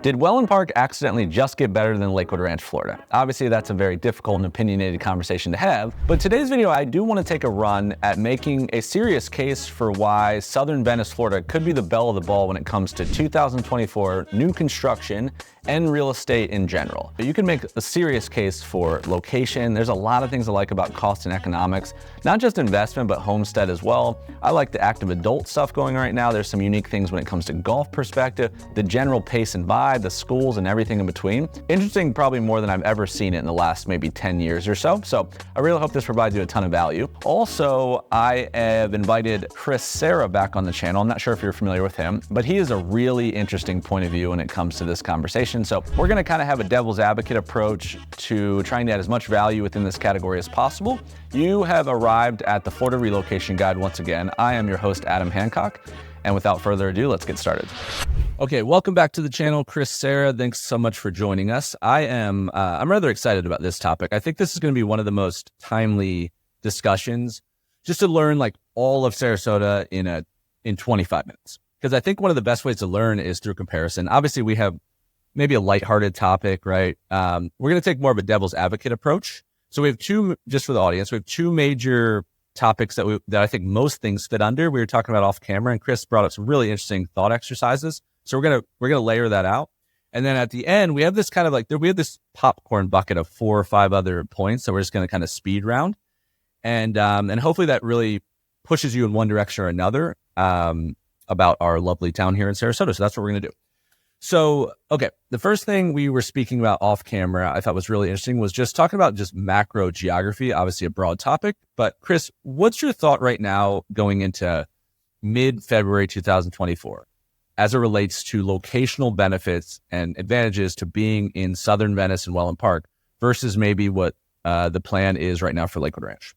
Did Wellen Park accidentally just get better than Lakewood Ranch, Florida? Obviously, that's a very difficult and opinionated conversation to have, but today's video, I do want to take a run at making a serious case for why Southern Venice, Florida could be the belle of the ball when it comes to 2024 new construction and real estate in general. You can make a serious case for location. There's a lot of things I like about cost and economics, not just investment, but homestead as well. I like the active adult stuff going right now. There's some unique things when it comes to golf perspective, the general pace and vibe, the schools and everything in between. Interesting, probably more than I've ever seen it in the last maybe 10 years or so. So I really hope this provides you a ton of value. Also, I have invited Chris Serra back on the channel. I'm not sure if you're familiar with him, but he is a really interesting point of view when it comes to this conversation. So we're gonna kind of have a devil's advocate approach to trying to add as much value within this category as possible. You have arrived at the Florida Relocation Guide once again. I am your host, Adam Hancock. And without further ado, let's get started. Okay, welcome back to the channel, Chris Serra. Thanks so much for joining us. I'm rather excited about this topic. I think this is going to be one of the most timely discussions, just to learn like all of Sarasota in 25 minutes. Because I think one of the best ways to learn is through comparison. Obviously, we have maybe a lighthearted topic, right? We're going to take more of a devil's advocate approach. So we have two, just for the audience, we have two major topics that I think most things fit under. We were talking about off camera, and Chris brought up some really interesting thought exercises. So we're gonna layer that out, and then at the end we have this kind of like we have this popcorn bucket of 4 or 5 other points that we're just gonna kind of speed round, and hopefully that really pushes you in one direction or another about our lovely town here in Sarasota. So that's what we're gonna do. So, okay, the first thing we were speaking about off camera I thought was really interesting was just talking about just macro geography, obviously a broad topic. But Chris, what's your thought right now going into mid-February 2024 as it relates to locational benefits and advantages to being in Southern Venice and Wellen Park versus maybe what the plan is right now for Lakewood Ranch?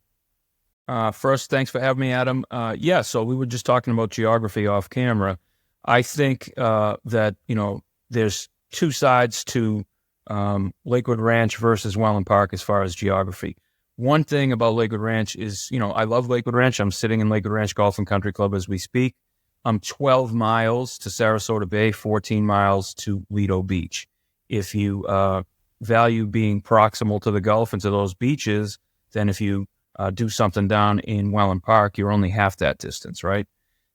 First, thanks for having me, Adam. Yeah, so we were just talking about geography off camera. I think that, there's two sides to Lakewood Ranch versus Wellen Park as far as geography. One thing about Lakewood Ranch is, I love Lakewood Ranch. I'm sitting in Lakewood Ranch Golf and Country Club as we speak. I'm 12 miles to Sarasota Bay, 14 miles to Lido Beach. If you value being proximal to the Gulf and to those beaches, then if you do something down in Wellen Park, you're only half that distance, right?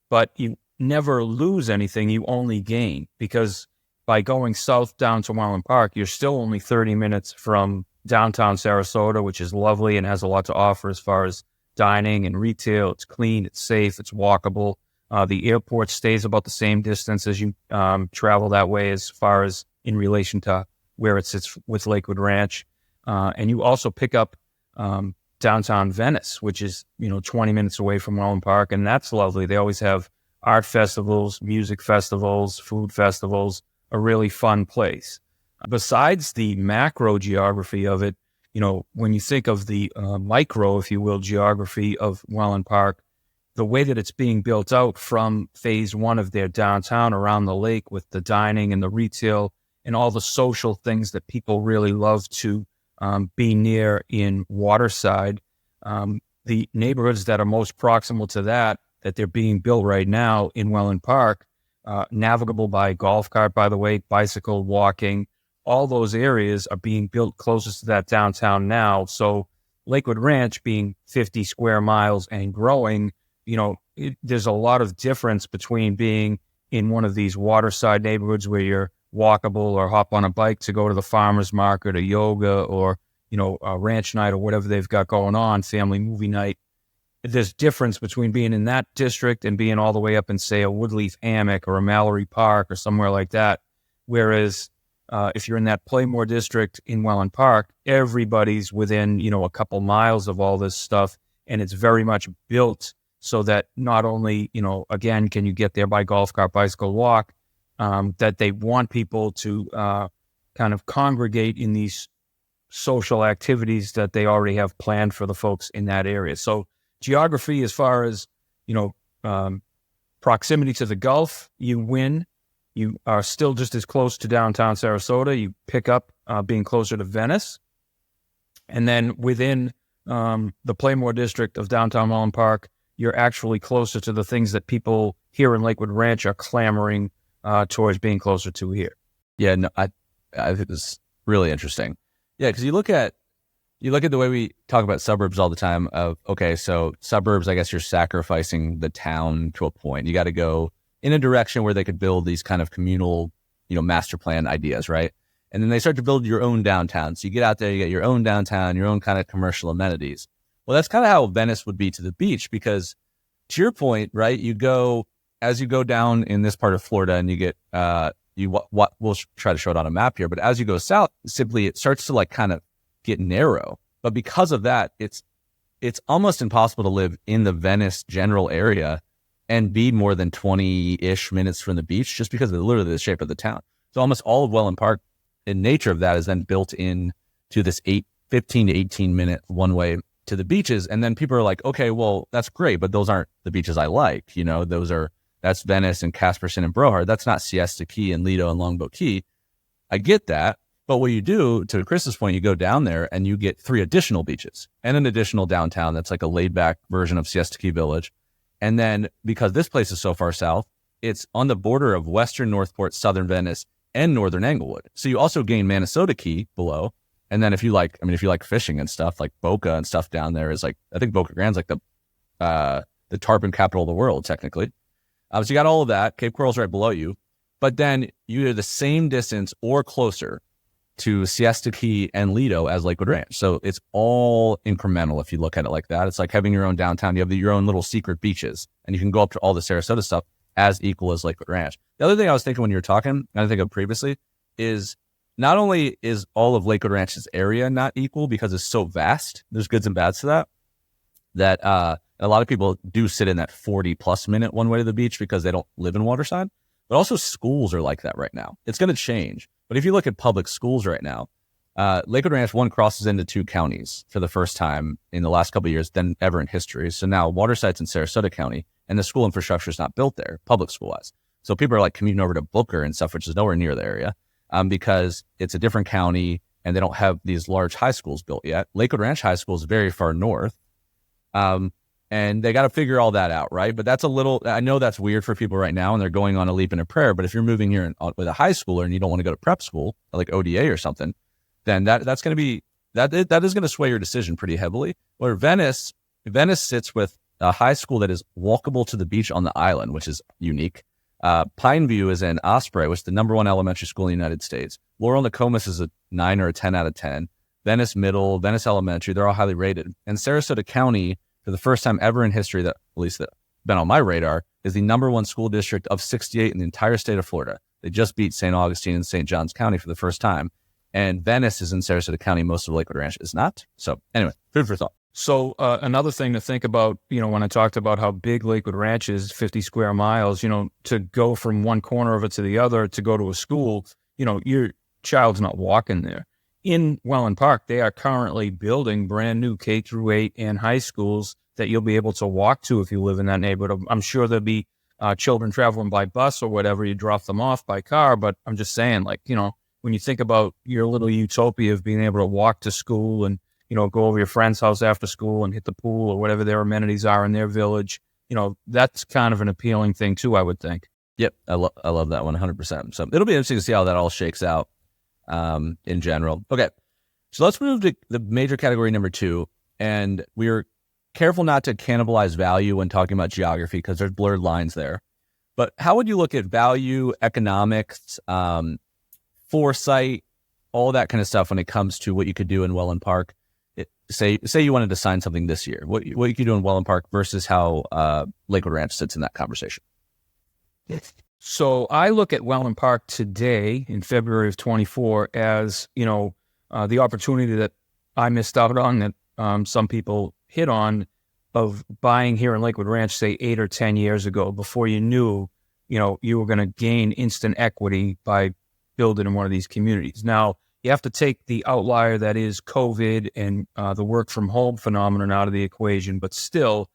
But you never lose anything, you only gain, because by going south down to Wellen Park, you're still only 30 minutes from downtown Sarasota, which is lovely and has a lot to offer as far as dining and retail. It's clean, it's safe, it's walkable. The airport stays about the same distance as you travel that way as far as in relation to where it sits with Lakewood Ranch. And you also pick up downtown Venice, which is, 20 minutes away from Wellen Park, and that's lovely. They always have art festivals, music festivals, food festivals, a really fun place. Besides the macro geography of it, when you think of the micro, if you will, geography of Wellen Park, the way that it's being built out from phase 1 of their downtown around the lake with the dining and the retail and all the social things that people really love to be near in Waterside, the neighborhoods that are most proximal to that they're being built right now in Wellen Park, navigable by golf cart, by the way, bicycle, walking, all those areas are being built closest to that downtown now. So Lakewood Ranch being 50 square miles and growing, there's a lot of difference between being in one of these waterside neighborhoods where you're walkable or hop on a bike to go to the farmer's market or yoga or, a ranch night or whatever they've got going on, family movie night. There's difference between being in that district and being all the way up in, say, a Woodleaf Hammock or a Mallory Park or somewhere like that. Whereas if you're in that Playmore district in Wellen Park, everybody's within, a couple miles of all this stuff. And it's very much built so that not only, again, can you get there by golf cart, bicycle, walk, that they want people to kind of congregate in these social activities that they already have planned for the folks in that area. So geography, as far as, proximity to the Gulf, you win. You are still just as close to downtown Sarasota. You pick up being closer to Venice. And then within the Playmore district of downtown Wellen Park, you're actually closer to the things that people here in Lakewood Ranch are clamoring towards being closer to here. Yeah, no, I think this is really interesting. Yeah, because you look at the way we talk about suburbs all the time of, okay, so suburbs, I guess you're sacrificing the town to a point. You got to go in a direction where they could build these kind of communal, master plan ideas, right? And then they start to build your own downtown. So you get out there, you get your own downtown, your own kind of commercial amenities. Well, that's kind of how Venice would be to the beach, because to your point, right, as you go down in this part of Florida and you get, we'll try to show it on a map here, but as you go south, simply it starts to like kind of get narrow. But because of that, it's almost impossible to live in the Venice general area and be more than 20-ish minutes from the beach, just because of literally the shape of the town. So almost all of Wellen Park, in nature of that, is then built in to this 15 to 18 minute one way to the beaches. And then people are like, okay, well, that's great, but those aren't the beaches I like. That's Venice and Casperson and Brohard. That's not Siesta Key and Lido and Longboat Key. I get that. But what you do, to Chris's point, you go down there and you get 3 additional beaches and an additional downtown that's like a laid back version of Siesta Key Village. And then because this place is so far south, it's on the border of Western Northport, Southern Venice, and Northern Englewood. So you also gain Minnesota Key below. And then if you like fishing and stuff, like Boca and stuff down there is like, I think Boca Grande's like the tarpon capital of the world, technically. So you got all of that. Cape Coral's right below you. But then you're the same distance or closer to Siesta Key and Lido as Lakewood Ranch. So it's all incremental if you look at it like that. It's like having your own downtown. You have your own little secret beaches, and you can go up to all the Sarasota stuff as equal as Lakewood Ranch. The other thing I was thinking when you were talking, and I think of previously, is not only is all of Lakewood Ranch's area not equal because it's so vast, there's goods and bads to that a lot of people do sit in that 40+ minute one way to the beach because they don't live in Waterside. But also schools are like that right now. It's going to change. But if you look at public schools right now, Lakewood Ranch, one, crosses into 2 counties for the first time in the last couple of years than ever in history. So now Waterside's in Sarasota County, and the school infrastructure is not built there, public school-wise. So people are like commuting over to Booker and stuff, which is nowhere near the area, because it's a different county and they don't have these large high schools built yet. Lakewood Ranch High School is very far north. And they got to figure all that out, right? But I know that's weird for people right now and they're going on a leap and a prayer. But if you're moving here with a high schooler and you don't want to go to prep school, like ODA or something, then that's going to be, that is going to sway your decision pretty heavily. Where Venice sits with a high school that is walkable to the beach on the island, which is unique. Pineview is in Osprey, which is the #1 elementary school in the United States. Laurel Nokomis is a 9 or a 10 out of 10. Venice Middle, Venice Elementary, they're all highly rated. And Sarasota County, for the first time ever in history, that at least that been on my radar, is the #1 school district of 68 in the entire state of Florida. They just beat St. Augustine and St. Johns County for the first time. And Venice is in Sarasota County. Most of Lakewood Ranch is not. So anyway, food for thought. So another thing to think about, when I talked about how big Lakewood Ranch is, 50 square miles, to go from one corner of it to the other to go to a school, your child's not walking there. In Wellen Park, they are currently building brand new K-8 and high schools that you'll be able to walk to if you live in that neighborhood. I'm sure there'll be children traveling by bus or whatever. You drop them off by car, but I'm just saying, when you think about your little utopia of being able to walk to school and, go over your friend's house after school and hit the pool or whatever their amenities are in their village, that's kind of an appealing thing too, I would think. Yep, I love that 100%. So it'll be interesting to see how that all shakes out in general. Okay, so let's move to the major category number 2. And we're careful not to cannibalize value when talking about geography because there's blurred lines there. But how would you look at value, economics, foresight, all that kind of stuff when it comes to what you could do in Wellen Park? Say you wanted to sign something this year, what you could do in Wellen Park versus how Lakewood Ranch sits in that conversation. So I look at Wellen Park today in February of 24 as, the opportunity that I missed out on that some people hit on of buying here in Lakewood Ranch, say 8 or 10 years ago, before you knew, you were going to gain instant equity by building in one of these communities. Now, you have to take the outlier that is COVID and the work from home phenomenon out of the equation, but still,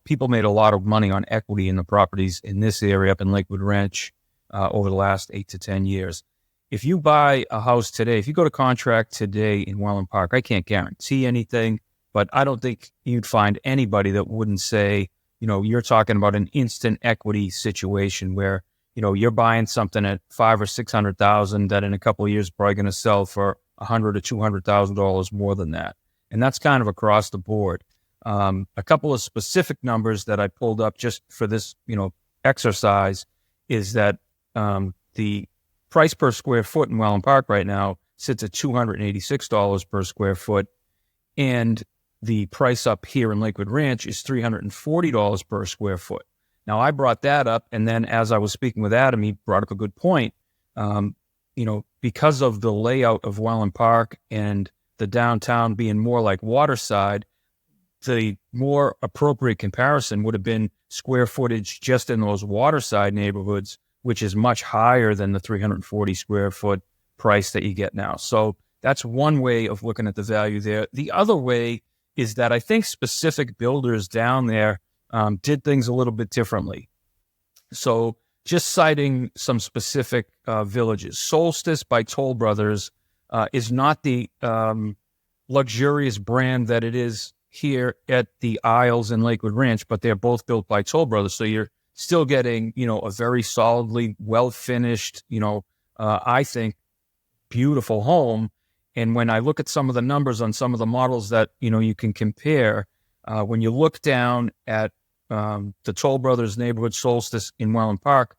people made a lot of money on equity in the properties in this area up in Lakewood Ranch over the last 8 to 10 years. If you buy a house today, if you go to contract today in Wellen Park, I can't guarantee anything, but I don't think you'd find anybody that wouldn't say, you're talking about an instant equity situation where, you're buying something at 500 or 600,000 that in a couple of years is probably going to sell for $100,000 to $200,000 more than that. And that's kind of across the board. A couple of specific numbers that I pulled up just for this, exercise is that the price per square foot in Wellen Park right now sits at $286 per square foot, and the price up here in Lakewood Ranch is $340 per square foot. Now, I brought that up, and then as I was speaking with Adam, he brought up a good point. Because of the layout of Wellen Park and the downtown being more like Waterside, the more appropriate comparison would have been square footage just in those Waterside neighborhoods, which is much higher than the 340 square foot price that you get now. So that's one way of looking at the value there. The other way is that I think specific builders down there did things a little bit differently. So just citing some specific villages, Solstice by Toll Brothers is not the luxurious brand that it is here at the Isles in Lakewood Ranch, but they're both built by Toll Brothers. So you're still getting, a very solidly well-finished, I think, beautiful home. And when I look at some of the numbers on some of the models that, you can compare, when you look down at the Toll Brothers neighborhood Solstice in Wellen Park,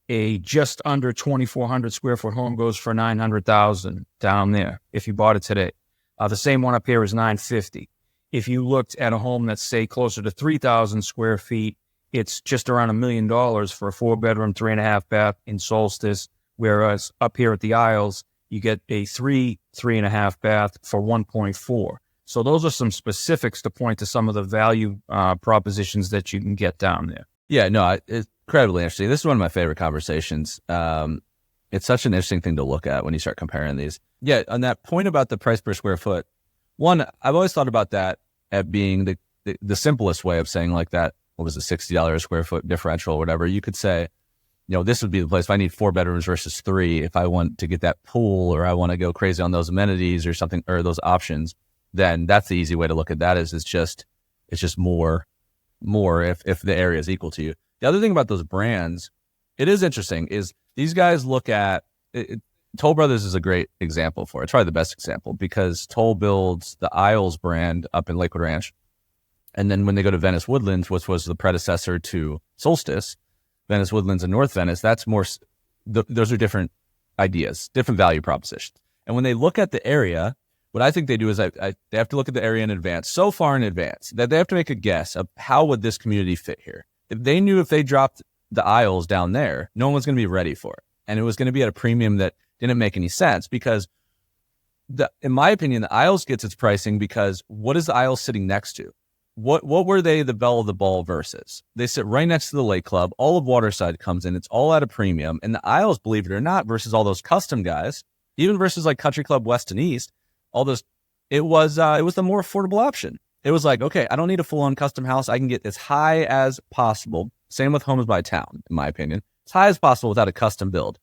a just under 2,400 square foot home goes for $900,000 down there if you bought it today. The same one up here is $950,000. If you looked at a home that's, say, closer to 3,000 square feet, it's just around $1 million for a 4-bedroom, 3.5 bath in Solstice, whereas up here at the Isles, you get a 3.5 bath for 1.4. So those are some specifics to point to some of the value propositions that you can get down there. Yeah, no, it's incredibly interesting. This is one of my favorite conversations. It's such an interesting thing to look at when you start comparing these. Yeah, on that point about the price per square foot, one, I've always thought about that at being the simplest way of saying like that, what was the $60 a square foot differential or whatever. You could say, this would be the place if I need 4 bedrooms versus 3, if I want to get that pool or I want to go crazy on those amenities or something, or those options, then that's the easy way to look at that is it's just more if the area is equal to you. The other thing about those brands, it is interesting, is these guys look at it. Toll Brothers is a great example for it. It's probably the best example because Toll builds the Isles brand up in Lakewood Ranch. And then when they go to Venice Woodlands, which was the predecessor to Solstice, Venice Woodlands and North Venice, that's more, those are different ideas, different value propositions. And when they look at the area, what I think they do is they have to look at the area in advance, so far in advance, that they have to make a guess of how would this community fit here. If they knew if they dropped the Isles down there, no one was going to be ready for it. And it was going to be at a premium that didn't make any sense because, in my opinion, the Isles gets its pricing because what is the Isles sitting next to? What were they the belle of the ball versus? They sit right next to the Lake Club. All of Waterside comes in. It's all at a premium. And the Isles, believe it or not, versus all those custom guys, even versus like Country Club West and East, all those, it was the more affordable option. It was like, okay, I don't need a full-on custom house. I can get as high as possible. Same with homes by town, in my opinion. As high as possible without a custom build.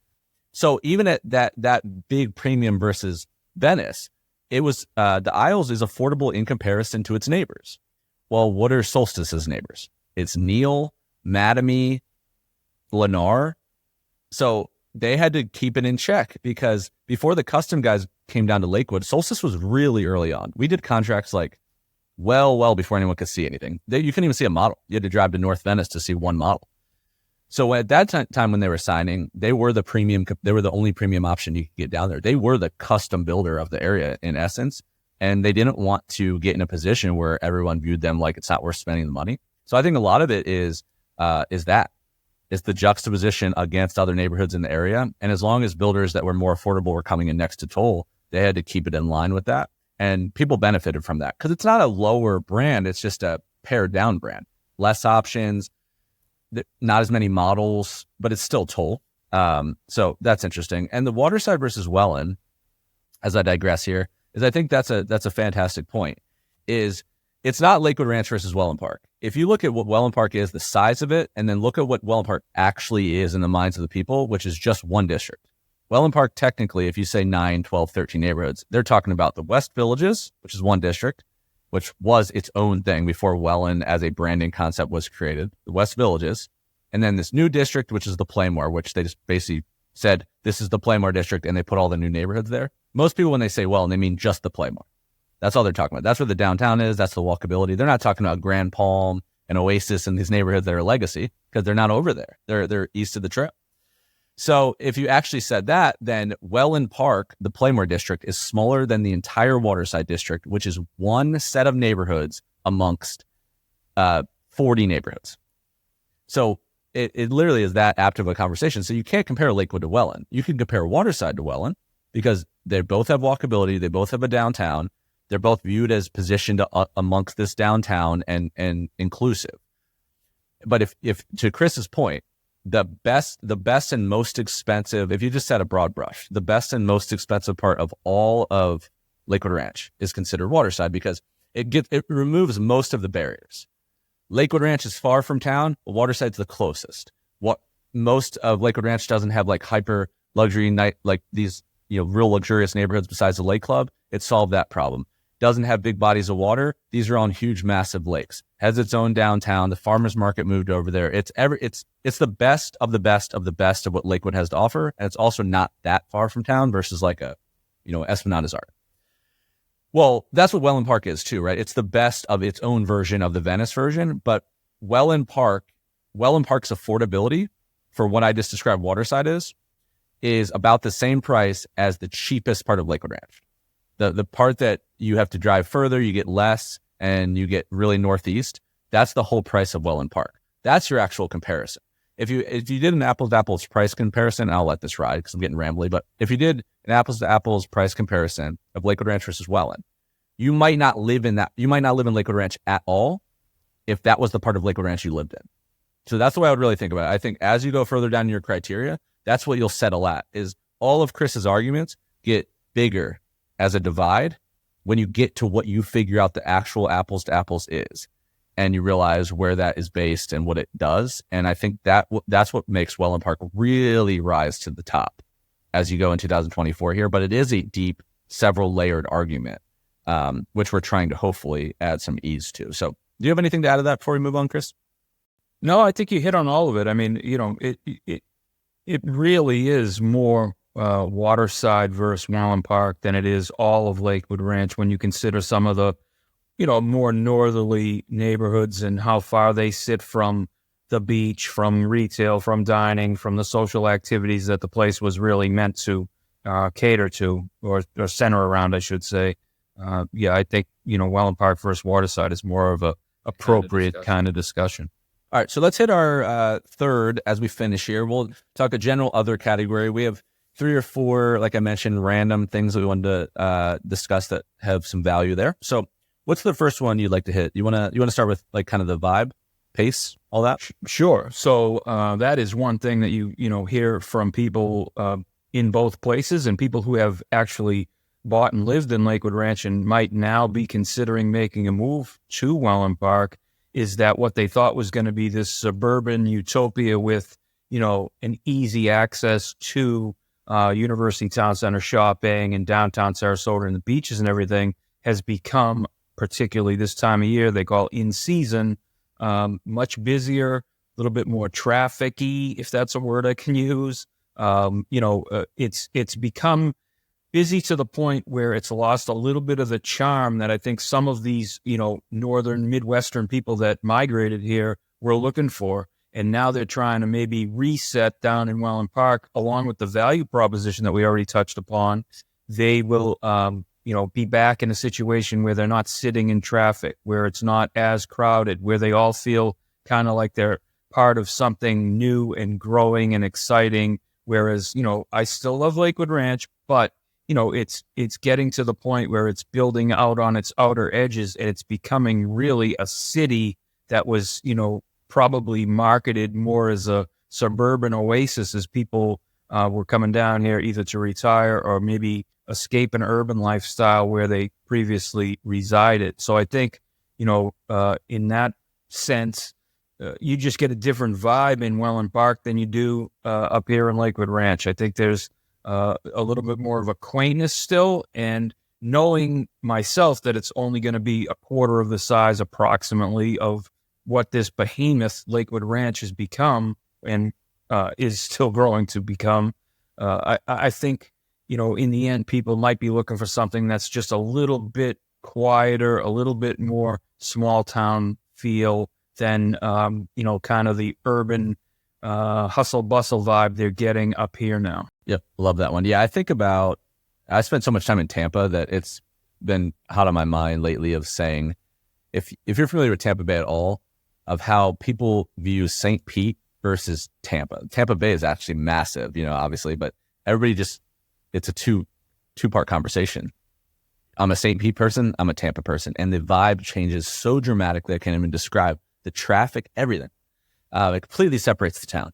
So even at that big premium versus Venice, it was the Isles is affordable in comparison to its neighbors. Well, what are Solstice's neighbors? It's Neal, Mattamy, Lennar. So they had to keep it in check because before the custom guys came down to Lakewood, Solstice was really early on. We did contracts like well before anyone could see anything. You couldn't even see a model. You had to drive to North Venice to see one model. So at that time when they were signing, they were the premium. They were the only premium option you could get down there. They were the custom builder of the area in essence. And they didn't want to get in a position where everyone viewed them like it's not worth spending the money. So I think a lot of it is the juxtaposition against other neighborhoods in the area. And as long as builders that were more affordable were coming in next to Toll, they had to keep it in line with that. And people benefited from that because it's not a lower brand. It's just a pared down brand, less options, not as many models, but it's still Toll. So that's interesting. And the Waterside versus Wellen, as I digress here, is I think that's a fantastic point. Is it's not Lakewood Ranch versus Wellen Park. If you look at what Wellen Park is, the size of it, and then look at what Wellen Park actually is in the minds of the people, which is just one district. Wellen Park, technically, if you say 9, 12, 13 neighborhoods, they're talking about the West Villages, which is one district, which was its own thing before Wellen as a branding concept was created. The West Villages, And then this new district, which is the Playmore, which they just basically said, this is the Playmore district, and they put all the new neighborhoods there. Most people, when they say Wellen, they mean just the Playmore. That's all they're talking about. That's where the downtown is. That's the walkability. They're not talking about Grand Palm and Oasis and these neighborhoods that are legacy, because they're not over there. They're east of the trail. So if you actually said that, then Wellen Park, the Playmore district, is smaller than the entire Waterside district, which is one set of neighborhoods amongst 40 neighborhoods. So it literally is that apt of a conversation. So you can't compare Lakewood to Wellen. You can compare Waterside to Wellen because they both have walkability. They both have a downtown. They're both viewed as positioned amongst this downtown and inclusive. But if to Chris's point, the best and most expensive, if you just set a broad brush, the best and most expensive part of all of Lakewood Ranch is considered Waterside because it removes most of the barriers. Lakewood Ranch is far from town, but Waterside's the closest. What most of Lakewood Ranch doesn't have like hyper luxury night, like these, real luxurious neighborhoods besides the lake club. It solved that problem. Doesn't have big bodies of water. These are on huge, massive lakes. Has its own downtown. The farmers market moved over there. It's the best of the best of the best of what Lakewood has to offer, and it's also not that far from town versus like Esplanade Art. Well, that's what Wellen Park is too, right? It's the best of its own version of the Venice version, but Wellen Park's affordability for what I just described Waterside is about the same price as the cheapest part of Lakewood Ranch. The part that you have to drive further, you get less, and you get really northeast, that's the whole price of Wellen Park. That's your actual comparison. If you did an apples to apples price comparison, I'll let this ride because I'm getting rambly, but if you did an apples to apples price comparison of Lakewood Ranch versus Wellen, you might not live in Lakewood Ranch at all if that was the part of Lakewood Ranch you lived in. So that's the way I would really think about it. I think as you go further down your criteria, that's what you'll settle at, is all of Chris's arguments get bigger as a divide when you get to what you figure out the actual apples to apples is, and you realize where that is based and what it does. And I think that's what makes Wellen Park really rise to the top as you go in 2024 here. But it is a deep, several layered argument, which we're trying to hopefully add some ease to. So do you have anything to add to that before we move on, Chris? No, I think you hit on all of it. I mean, it really is more Waterside versus Wellen Park than it is all of Lakewood Ranch when you consider some of the, more northerly neighborhoods and how far they sit from the beach, from retail, from dining, from the social activities that the place was really meant to cater to or center around, I should say. I think, Wellen Park versus Waterside is more of a appropriate kind of discussion. All right, so let's hit our third as we finish here. We'll talk a general other category. We have 3 or 4, like I mentioned, random things that we wanted to discuss that have some value there. So what's the first one you'd like to hit? You want to start with like kind of the vibe, pace, all that? Sure. So that is one thing that you hear from people in both places, and people who have actually bought and lived in Lakewood Ranch and might now be considering making a move to Wellen Park, is that what they thought was going to be this suburban utopia with, an easy access to University Town Center shopping and downtown Sarasota and the beaches and everything has become, particularly this time of year, they call in season, much busier, a little bit more traffic-y, if that's a word I can use. It's become busy to the point where it's lost a little bit of the charm that I think some of these, northern Midwestern people that migrated here were looking for. And now they're trying to maybe reset down in Wellen Park, along with the value proposition that we already touched upon. They will, be back in a situation where they're not sitting in traffic, where it's not as crowded, where they all feel kind of like they're part of something new and growing and exciting. Whereas, I still love Lakewood Ranch, but it's getting to the point where it's building out on its outer edges, and it's becoming really a city that was, probably marketed more as a suburban oasis as people were coming down here either to retire or maybe escape an urban lifestyle where they previously resided. So I think, in that sense, you just get a different vibe in Wellen Park than you do up here in Lakewood Ranch. I think there's a little bit more of a quaintness still, and knowing myself that it's only going to be a quarter of the size approximately of what this behemoth Lakewood Ranch has become and is still growing to become. I think, in the end, people might be looking for something that's just a little bit quieter, a little bit more small town feel than, kind of the urban hustle bustle vibe they're getting up here now. Yep. Love that one. Yeah. I spent so much time in Tampa that it's been hot on my mind lately of saying, if you're familiar with Tampa Bay at all, of how people view St. Pete versus Tampa. Tampa Bay is actually massive, obviously, but everybody it's a two-part conversation. I'm a St. Pete person, I'm a Tampa person, and the vibe changes so dramatically I can't even describe. The traffic, everything. It completely separates the town.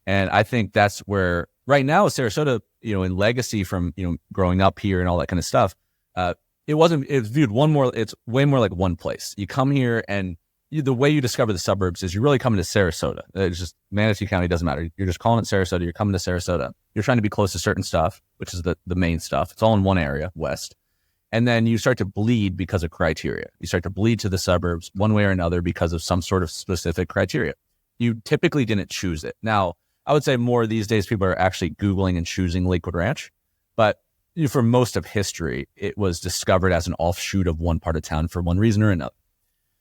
And I think that's where, right now, Sarasota, in legacy from, growing up here and all that kind of stuff, it's viewed it's way more like one place. You come here and the way you discover the suburbs is you're really coming to Sarasota. It's just Manatee County, doesn't matter. You're just calling it Sarasota. You're coming to Sarasota. You're trying to be close to certain stuff, which is the main stuff. It's all in one area, west. And then you start to bleed because of criteria. You start to bleed to the suburbs one way or another because of some sort of specific criteria. You typically didn't choose it. Now, I would say more these days, people are actually Googling and choosing Lakewood Ranch. But for most of history, it was discovered as an offshoot of one part of town for one reason or another.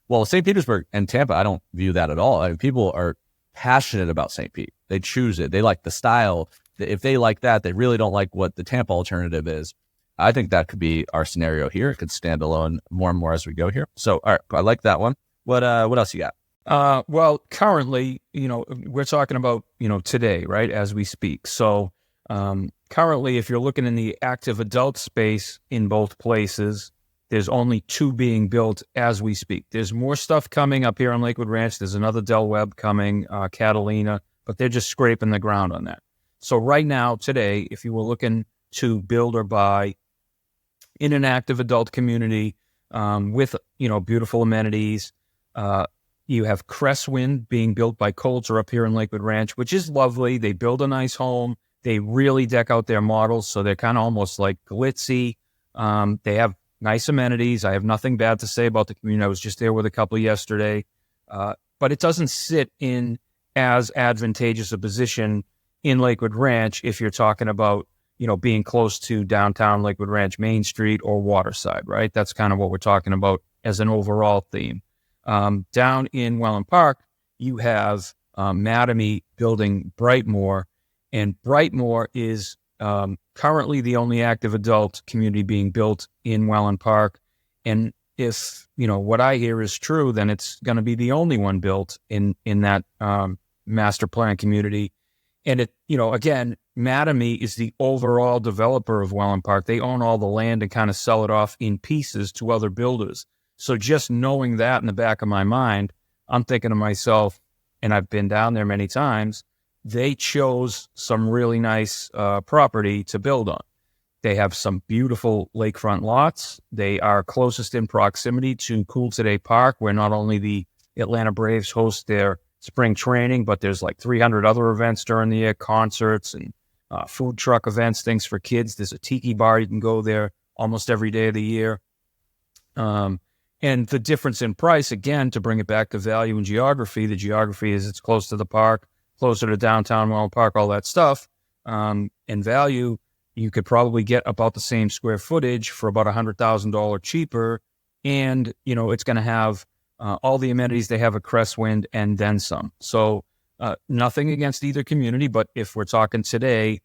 Well, St. Petersburg and Tampa, I don't view that at all. I mean, people are passionate about St. Pete. They choose it. They like the style. If they like that, they really don't like what the Tampa alternative is. I think that could be our scenario here. It could stand alone more and more as we go here. So, all right, I like that one. What else you got? Well, currently, we're talking about, today, right, as we speak. So currently, if you're looking in the active adult space in both places, there's only 2 being built as we speak. There's more stuff coming up here on Lakewood Ranch. There's another Del Webb coming, Catalina, but they're just scraping the ground on that. So right now, today, if you were looking to build or buy in an active adult community with, beautiful amenities, you have Crestwind being built by Coulter up here in Lakewood Ranch, which is lovely. They build a nice home. They really deck out their models, so they're kind of almost like glitzy. They have nice amenities. I have nothing bad to say about the community. I was just there with a couple yesterday. But it doesn't sit in as advantageous a position in Lakewood Ranch if you're talking about, being close to downtown Lakewood Ranch, Main Street, or Waterside, right? That's kind of what we're talking about as an overall theme. Down in Wellen Park, you have Mattamy building Brightmoor, and Brightmoor is currently the only active adult community being built in Wellen Park. And if, what I hear is true, then it's going to be the only one built in that master plan community. And it, again, Mattamy is the overall developer of Wellen Park. They own all the land and kind of sell it off in pieces to other builders. So just knowing that in the back of my mind, I'm thinking to myself, and I've been down there many times, they chose some really nice property to build on. They have some beautiful lakefront lots. They are closest in proximity to Cool Today Park, where not only the Atlanta Braves host their spring training, but there's like 300 other events during the year, concerts and food truck events, things for kids. There's a tiki bar. You can go there almost every day of the year. And the difference in price, again, to bring it back to value and geography, the geography is it's close to the park, closer to downtown Wellen Park, all that stuff. And value, you could probably get about the same square footage for about $100,000 cheaper. And, it's going to have all the amenities they have at Crestwind and then some. So nothing against either community, but if we're talking today,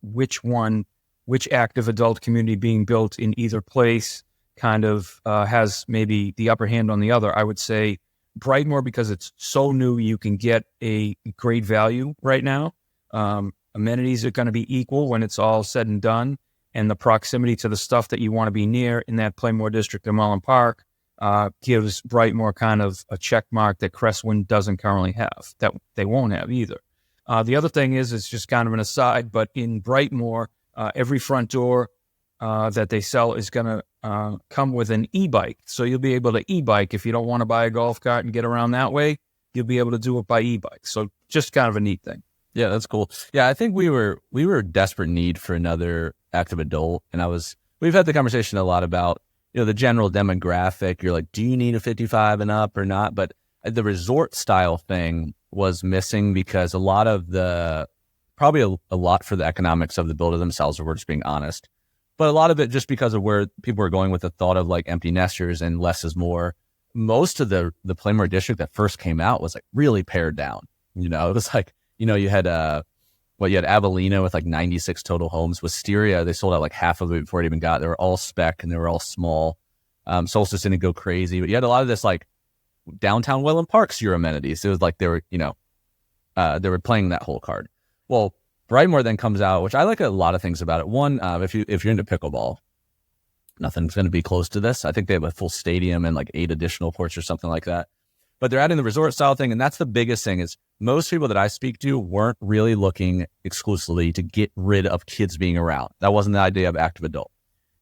which active adult community being built in either place kind of has maybe the upper hand on the other, I would say Brightmoor, because it's so new, you can get a great value right now. Amenities are going to be equal when it's all said and done. And the proximity to the stuff that you want to be near in that Playmore district in Wellen Park gives Brightmoor kind of a check mark that Crestwind doesn't currently have, that they won't have either. The other thing is, it's just kind of an aside, but in Brightmoor, every front door that they sell is going to come with an e-bike. So you'll be able to e-bike. If you don't want to buy a golf cart and get around that way, you'll be able to do it by e-bike. So just kind of a neat thing. Yeah, that's cool. Yeah, I think we were desperate need for another active adult. And we've had the conversation a lot about, the general demographic. You're like, do you need a 55 and up or not? But the resort style thing was missing because a lot of probably a lot for the economics of the builder themselves, if we're just being honest. But a lot of it just because of where people are going with the thought of like empty nesters and less is more. Most of the Playmore district that first came out was like really pared down. It was like, you had you had Avelina with like 96 total homes. Wisteria, they sold out like half of it before it even got. They were all spec and they were all small. Solstice didn't go crazy, but you had a lot of this like downtown Wellen Park's your amenities. It was like they were playing that whole card. Well, Brightmoor then comes out, which I like a lot of things about it. One, if you're into pickleball, nothing's going to be close to this. I think they have a full stadium and like 8 additional courts or something like that. But they're adding the resort style thing, and that's the biggest thing. Is most people that I speak to weren't really looking exclusively to get rid of kids being around. That wasn't the idea of active adult.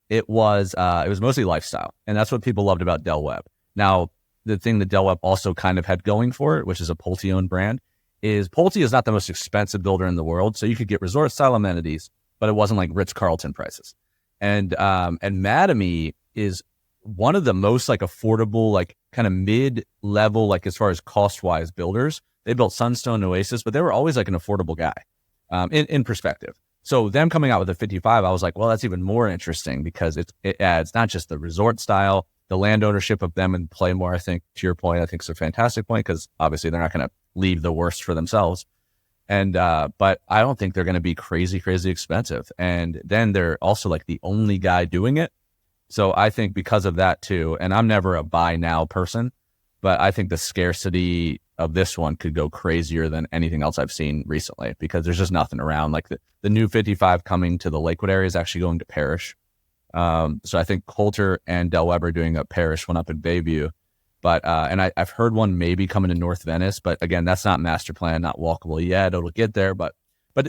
It was mostly lifestyle, and that's what people loved about Del Webb. Now, the thing that Del Webb also kind of had going for it, which is a Pulte-owned brand, is Pulte is not the most expensive builder in the world, so you could get resort style amenities, but it wasn't like Ritz-Carlton prices. And Mattamy is one of the most like affordable, like kind of mid-level, like as far as cost-wise builders. They built Sunstone and Oasis, but they were always like an affordable guy in perspective. So them coming out with a 55, I was like, well, that's even more interesting because it adds not just the resort style, the land ownership of them and Playmore. I think, to your point, I think it's a fantastic point because obviously they're not going to leave the worst for themselves. And, but I don't think they're going to be crazy, crazy expensive. And then they're also like the only guy doing it. So I think because of that too, and I'm never a buy now person, but I think the scarcity of this one could go crazier than anything else I've seen recently because there's just nothing around. Like the new 55 coming to the Lakewood area is actually going to Parrish. So I think Coulter and Del Webb are doing a Parrish one up in Bayview. But, and I've heard one maybe coming to North Venice, but again, that's not master plan, not walkable yet. It'll get there, but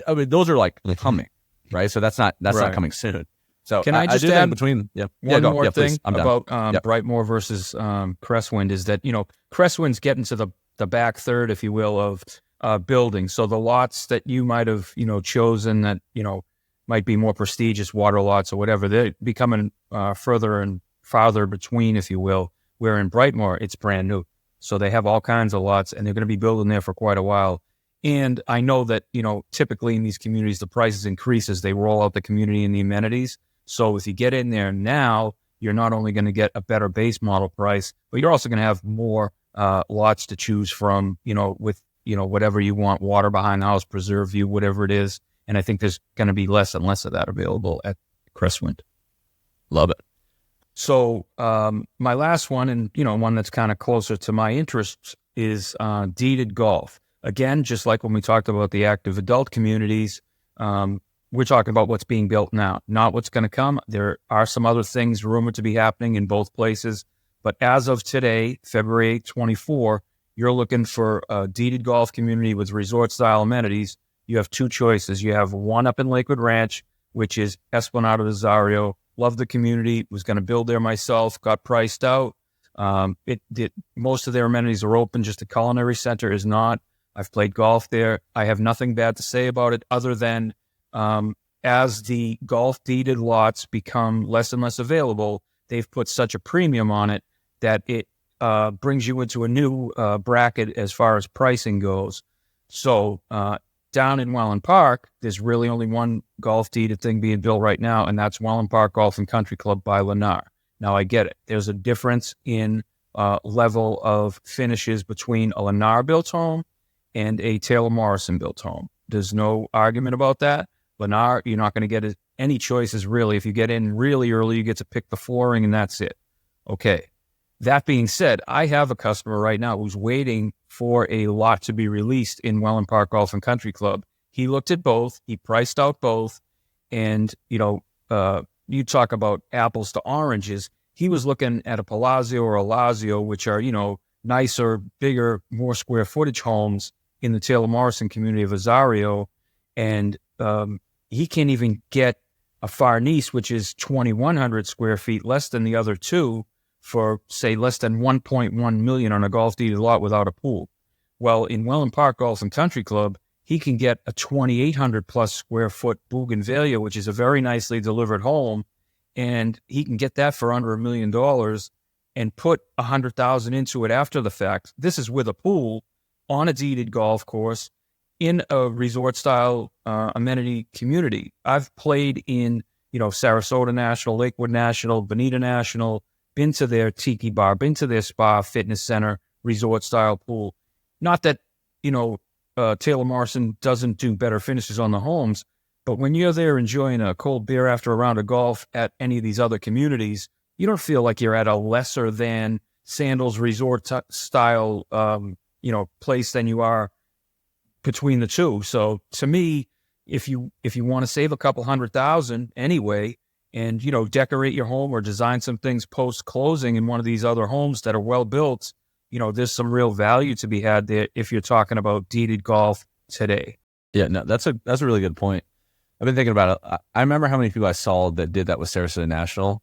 I mean, those are like coming, right? So that's not coming soon. So can I just add between one more thing please. about Brightmoor versus Crestwind is that, Crestwind's getting to the back third, if you will, of building. So the lots that you might have, chosen that, might be more prestigious water lots or whatever, they're becoming further and farther between, if you will. Where in Brightmoor, it's brand new. So they have all kinds of lots and they're going to be building there for quite a while. And I know that, typically in these communities, the prices increase as they roll out the community and the amenities. So if you get in there now, you're not only going to get a better base model price, but you're also going to have more lots to choose from, with, whatever you want, water behind the house, preserve view, whatever it is. And I think there's going to be less and less of that available at Crestwind. Love it. So my last one, and one that's kind of closer to my interests, is deeded golf. Again, just like when we talked about the active adult communities, we're talking about what's being built now, not what's going to come. There are some other things rumored to be happening in both places, but as of today, February 24, you're looking for a deeded golf community with resort-style amenities. You have 2 choices. You have one up in Lakewood Ranch, which is Esplanade Rosario. Love the community, was going to build there myself, got priced out. Most of their amenities are open, just the culinary center is not. I've played golf there. I have nothing bad to say about it other than as the golf deeded lots become less and less available, they've put such a premium on it that it brings you into a new bracket as far as pricing goes. So down in Wellen Park, there's really only one golf deeded thing being built right now, and that's Wellen Park Golf and Country Club by Lennar. Now, I get it. There's a difference in level of finishes between a Lennar-built home and a Taylor Morrison-built home. There's no argument about that. Lennar, you're not going to get any choices, really. If you get in really early, you get to pick the flooring, and that's it. Okay. That being said, I have a customer right now who's waiting for a lot to be released in Wellen Park Golf and Country Club. He looked at both, he priced out both, and, you talk about apples to oranges. He was looking at a Palazzo or a Lazio, which are, nicer, bigger, more square footage homes in the Taylor Morrison community of Rosario, and he can't even get a Farnese, which is 2,100 square feet, less than the other two, for, say, less than $1.1 million on a golf deeded lot without a pool. Well, in Wellen Park Golf and Country Club, he can get a 2,800 plus square foot Bougainvillea, which is a very nicely delivered home, and he can get that for under $1 million. and put 100,000 into it after the fact. This is with a pool on a deeded golf course in a resort style amenity community. I've played in, Sarasota National, Lakewood National, Bonita National, been to their tiki bar, been to their spa, fitness center, resort style pool. Not that, Taylor Morrison doesn't do better finishes on the homes, but when you're there enjoying a cold beer after a round of golf at any of these other communities, you don't feel like you're at a lesser than Sandals resort style, place than you are between the two. So to me, if you want to save a couple 100,000 anyway, and, decorate your home or design some things post closing in one of these other homes that are well built, there's some real value to be had there if you're talking about deeded golf today. Yeah, no, that's a really good point. I've been thinking about it. I remember how many people I saw that did that with Sarasota National,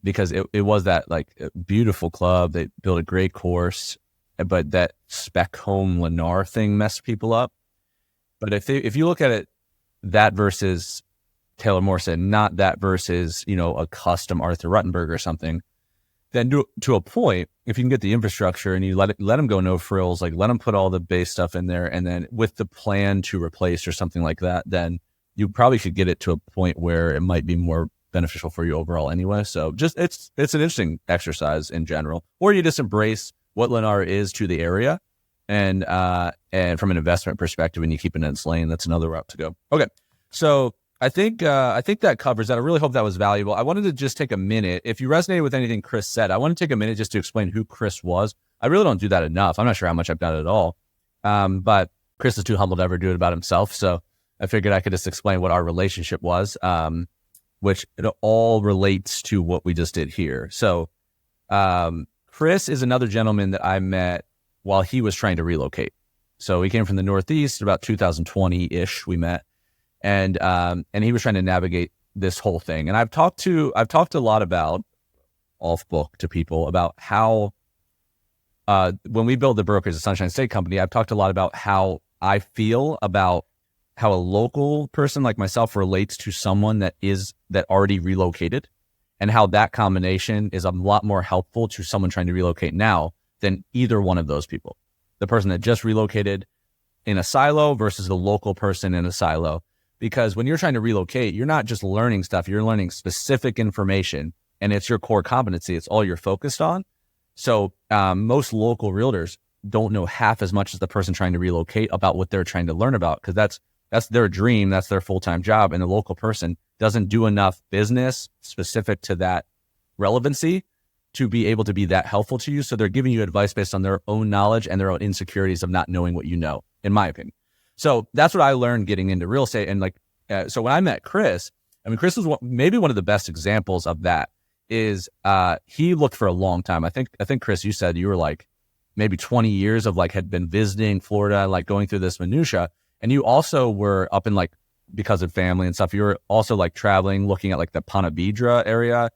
because it was that like beautiful club. They built a great course, but that spec home Lennar thing messed people up. But if you look at it, that versus Taylor Morrison, not that versus, a custom Arthur Ruttenberg or something, then to a point, if you can get the infrastructure and you let them go no frills, like let them put all the base stuff in there, and then with the plan to replace or something like that, then you probably could get it to a point where it might be more beneficial for you overall anyway. So just it's an interesting exercise in general, or you just embrace what Lennar is to the area, and from an investment perspective, and you keep it in its lane. That's another route to go. Okay, so I think that covers that. I really hope that was valuable. I wanted to just take a minute. If you resonated with anything Chris said, I want to take a minute just to explain who Chris was. I really don't do that enough. I'm not sure how much I've done it at all. But Chris is too humble to ever do it about himself. So I figured I could just explain what our relationship was, which it all relates to what we just did here. So Chris is another gentleman that I met while he was trying to relocate. So he came from the Northeast, about 2020-ish we met. And he was trying to navigate this whole thing. And I've talked a lot about off book to people about how, when we build the brokerage, the Sunshine State Company, I've talked a lot about how I feel about how a local person like myself relates to someone that already relocated, and how that combination is a lot more helpful to someone trying to relocate now than either one of those people. The person that just relocated in a silo versus the local person in a silo. Because when you're trying to relocate, you're not just learning stuff, you're learning specific information, and it's your core competency. It's all you're focused on. So most local realtors don't know half as much as the person trying to relocate about what they're trying to learn about, because that's their dream, that's their full-time job, and the local person doesn't do enough business specific to that relevancy to be able to be that helpful to you. So they're giving you advice based on their own knowledge and their own insecurities of not knowing what you know, in my opinion. So that's what I learned getting into real estate. And so when I met Chris, Chris was maybe one of the best examples of that. Is he looked for a long time. I think Chris, you said you were like maybe 20 years of had been visiting Florida, going through this minutia. And you also were up in because of family and stuff, you were also traveling, looking at the Ponte Vedra area,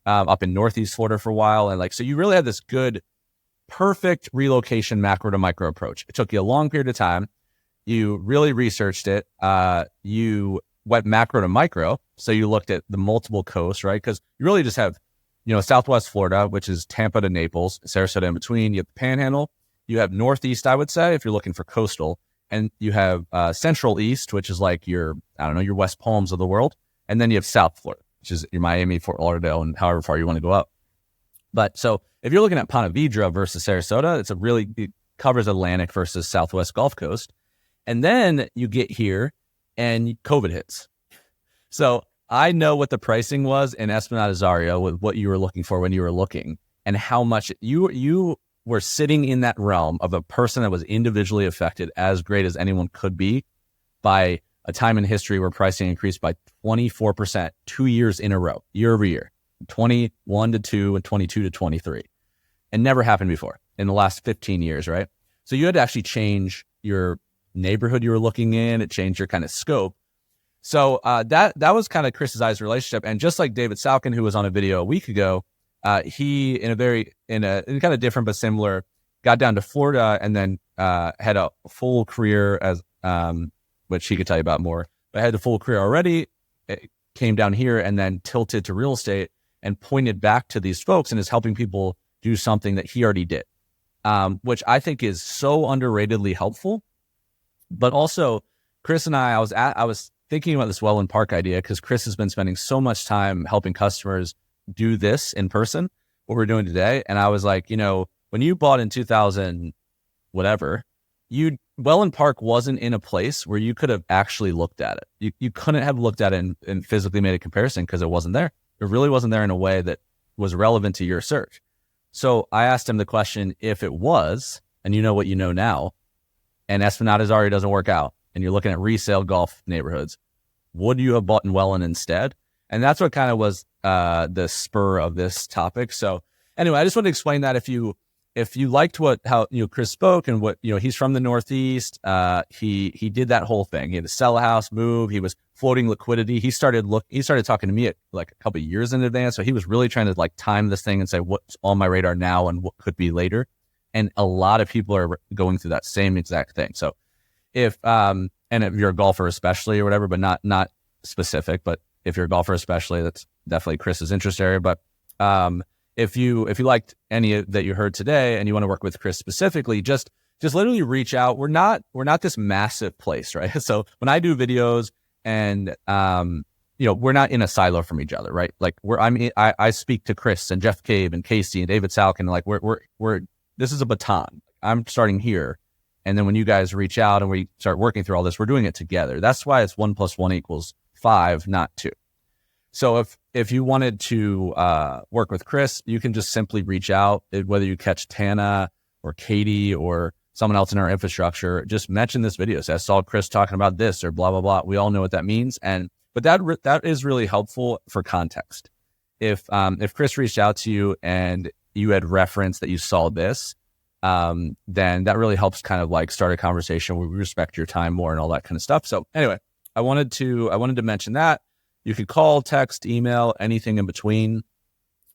up in Northeast Florida for a while. And so you really had this good, perfect relocation macro to micro approach. It took you a long period of time. You really researched it. You went macro to micro. So you looked at the multiple coasts, right? Because you really just have, Southwest Florida, which is Tampa to Naples, Sarasota in between. You have the Panhandle. You have Northeast, I would say, if you're looking for coastal. And you have Central East, which is your West Palms of the world. And then you have South Florida, which is your Miami, Fort Lauderdale, and however far you want to go up. But so if you're looking at Ponte Vedra versus Sarasota, it covers Atlantic versus Southwest Gulf Coast. And then you get here and COVID hits. So I know what the pricing was in Esplanade Azario with what you were looking for when you were looking, and how much you were sitting in that realm of a person that was individually affected as great as anyone could be by a time in history where pricing increased by 24% 2 years in a row, year over year, 21 to 2 and 22 to 23. And never happened before in the last 15 years, right? So you had to actually change your neighborhood you were looking in. It changed your kind of scope. So that was kind of Chris's eyes relationship. And just like David Salkin, who was on a video a week ago, he in kind of different but similar, got down to Florida and then had a full career as which he could tell you about more, but had a full career already. It came down here and then tilted to real estate. and pointed back to these folks and is helping people do something that he already did, which I think is so underratedly helpful. But also, Chris and I was thinking about this Wellen Park idea because Chris has been spending so much time helping customers do this in person, what we're doing today. And I was like, when you bought in 2000, whatever, Wellen Park wasn't in a place where you could have actually looked at it. You couldn't have looked at it and physically made a comparison because it wasn't there. It really wasn't there in a way that was relevant to your search. So I asked him the question, if it was, and you know what you know now, and Esplanade already doesn't work out, and you're looking at resale golf neighborhoods, would you have bought in Wellen instead? And that's what kind of was the spur of this topic. So anyway, I just want to explain that if you liked how Chris spoke and what he's from the Northeast, he did that whole thing. He had to sell a house, move. He was floating liquidity. He started talking to me at like a couple of years in advance. So he was really trying to like time this thing and say what's on my radar now and what could be later. And a lot of people are going through that same exact thing. So if you're a golfer especially or whatever, but not specific, but if you're a golfer especially, that's definitely Chris's interest area. But if you liked any that you heard today and you want to work with Chris specifically, just literally reach out. We're not this massive place, right? So when I do videos and we're not in a silo from each other, right? Like I speak to Chris and Jeff Cave and Casey and David Salk, and like we're this is a baton. I'm starting here, and then when you guys reach out and we start working through all this, we're doing it together. That's why it's 1 + 1 = 5, not 2. So if you wanted to work with Chris, you can just simply reach out, whether you catch Tana or Katie or someone else in our infrastructure, just mention this video. Say, I saw Chris talking about this or blah, blah, blah. We all know what that means. But that is really helpful for context. If Chris reached out to you and you had referenced that you saw this, then that really helps kind of like start a conversation where we respect your time more and all that kind of stuff. So anyway, I wanted to mention that. You could call, text, email, anything in between.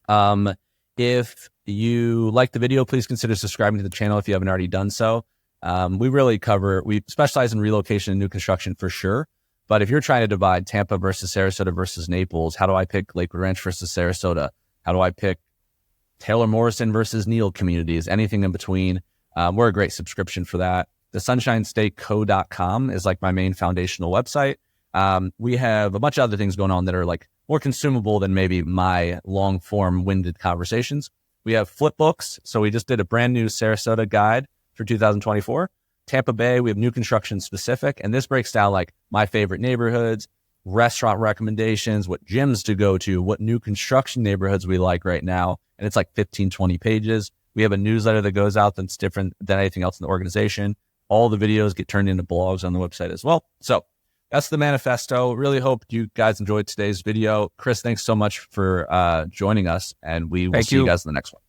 If you like the video, please consider subscribing to the channel if you haven't already done so. We specialize in relocation and new construction for sure. But if you're trying to divide Tampa versus Sarasota versus Naples, how do I pick Lakewood Ranch versus Sarasota? How do I pick Taylor Morrison versus Neal communities? Anything in between. We're a great subscription for that. The sunshinestateco.com is like my main foundational website. We have a bunch of other things going on that are like more consumable than maybe my long form winded conversations. We have flip books. So we just did a brand new Sarasota guide for 2024. Tampa Bay, we have new construction specific. And this breaks down like my favorite neighborhoods, restaurant recommendations, what gyms to go to, what new construction neighborhoods we like right now. And it's like 15, 20 pages. We have a newsletter that goes out that's different than anything else in the organization. All the videos get turned into blogs on the website as well. So that's the manifesto. Really hope you guys enjoyed today's video. Chris, thanks so much for joining us, and we will see you guys in the next one.